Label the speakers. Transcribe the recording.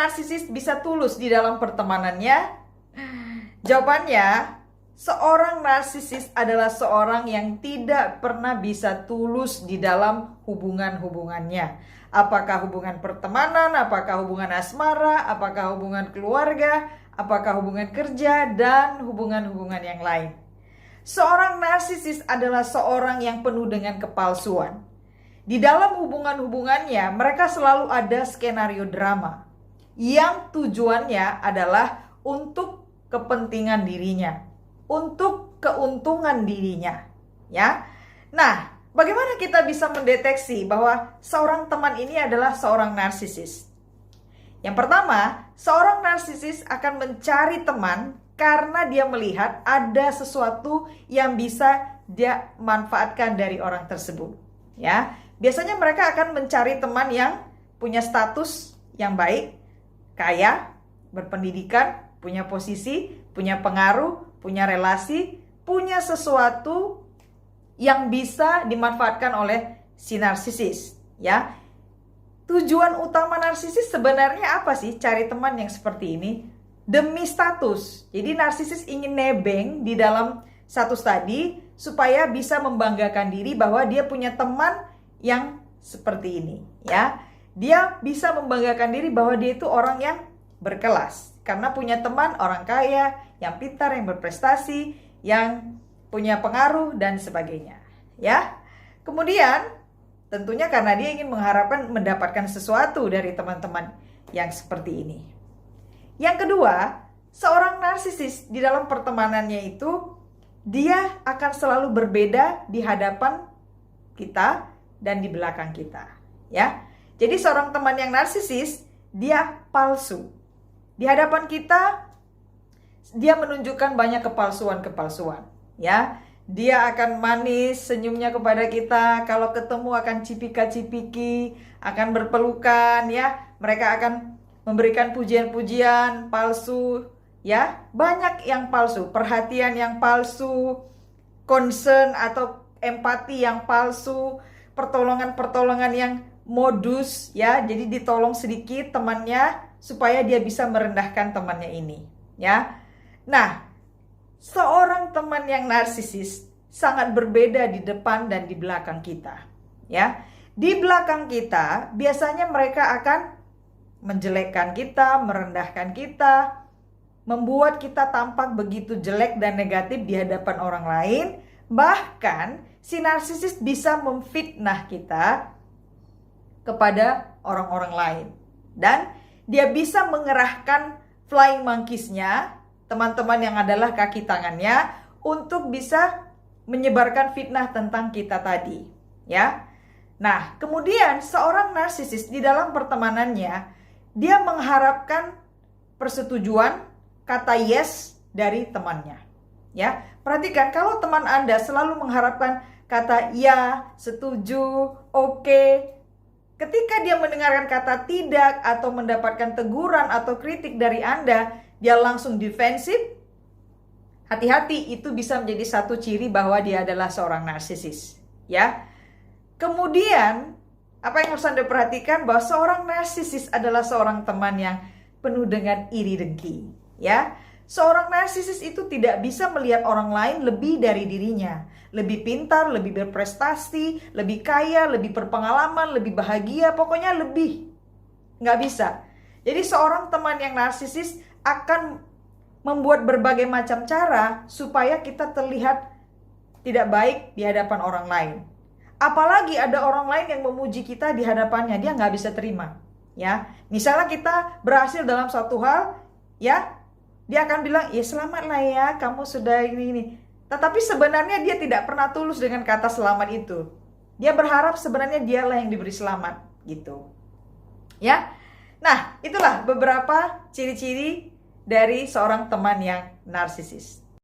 Speaker 1: narsisis bisa tulus di dalam pertemanannya? Jawabannya, seorang narsisis adalah seorang yang tidak pernah bisa tulus di dalam hubungan-hubungannya. Apakah hubungan pertemanan, apakah hubungan asmara, apakah hubungan keluarga, apakah hubungan kerja, dan hubungan-hubungan yang lain. Seorang narsisis adalah seorang yang penuh dengan kepalsuan. Di dalam hubungan-hubungannya, mereka selalu ada skenario drama yang tujuannya adalah untuk kepentingan dirinya, untuk keuntungan dirinya, ya. Nah, bagaimana kita bisa mendeteksi bahwa seorang teman ini adalah seorang narsisis? Yang pertama, seorang narsisis akan mencari teman karena dia melihat ada sesuatu yang bisa dia manfaatkan dari orang tersebut, ya. Biasanya mereka akan mencari teman yang punya status yang baik, kaya, berpendidikan, punya posisi, punya pengaruh, punya relasi, punya sesuatu yang bisa dimanfaatkan oleh si narsisis, ya. Tujuan utama narsisis sebenarnya apa sih? Cari teman yang seperti ini demi status. Jadi narsisis ingin nebeng di dalam satu tadi supaya bisa membanggakan diri bahwa dia punya teman yang seperti ini, ya. Dia bisa membanggakan diri bahwa dia itu orang yang berkelas karena punya teman orang kaya, yang pintar, yang berprestasi, yang punya pengaruh dan sebagainya, ya. Kemudian tentunya karena dia ingin mengharapkan mendapatkan sesuatu dari teman-teman yang seperti ini. Yang kedua, seorang narsisis di dalam pertemanannya itu dia akan selalu berbeda di hadapan kita dan di belakang kita, ya. Jadi seorang teman yang narsisis dia palsu. Di hadapan kita dia menunjukkan banyak kepalsuan, ya. Dia akan manis senyumnya kepada kita, kalau ketemu akan cipika-cipiki, akan berpelukan, ya. Mereka akan memberikan pujian-pujian palsu, ya. Banyak yang palsu, perhatian yang palsu, concern atau empati yang palsu, pertolongan-pertolongan yang modus, ya. Jadi ditolong sedikit temannya supaya dia bisa merendahkan temannya ini, ya. Nah, seorang teman yang narsisis sangat berbeda di depan dan di belakang kita, ya. Di belakang kita biasanya mereka akan menjelekkan kita, merendahkan kita, membuat kita tampak begitu jelek dan negatif di hadapan orang lain. Bahkan si narsisis bisa memfitnah kita kepada orang-orang lain. Dan dia bisa mengerahkan flying monkeys-nya, teman-teman yang adalah kaki tangannya, untuk bisa menyebarkan fitnah tentang kita tadi, ya. Nah, kemudian seorang narsisis di dalam pertemanannya, dia mengharapkan persetujuan, kata yes dari temannya, ya. Perhatikan, kalau teman Anda selalu mengharapkan kata ya, setuju, oke, ketika dia mendengarkan kata tidak atau mendapatkan teguran atau kritik dari Anda, dia langsung defensif. Hati-hati, itu bisa menjadi satu ciri bahwa dia adalah seorang narsisis, ya. Kemudian, apa yang harus Anda perhatikan, bahwa seorang narsisis adalah seorang teman yang penuh dengan iri dengki, ya. Seorang narsisis itu tidak bisa melihat orang lain lebih dari dirinya, lebih pintar, lebih berprestasi, lebih kaya, lebih berpengalaman, lebih bahagia, pokoknya lebih. Nggak bisa. Jadi seorang teman yang narsisis akan membuat berbagai macam cara supaya kita terlihat tidak baik di hadapan orang lain. Apalagi ada orang lain yang memuji kita di hadapannya, dia nggak bisa terima, ya. Misalnya kita berhasil dalam suatu hal, ya, dia akan bilang, ya selamat lah ya, kamu sudah ini. Tetapi sebenarnya dia tidak pernah tulus dengan kata selamat itu. Dia berharap sebenarnya dialah yang diberi selamat, gitu, ya. Nah, itulah beberapa ciri-ciri dari seorang teman yang narsisis.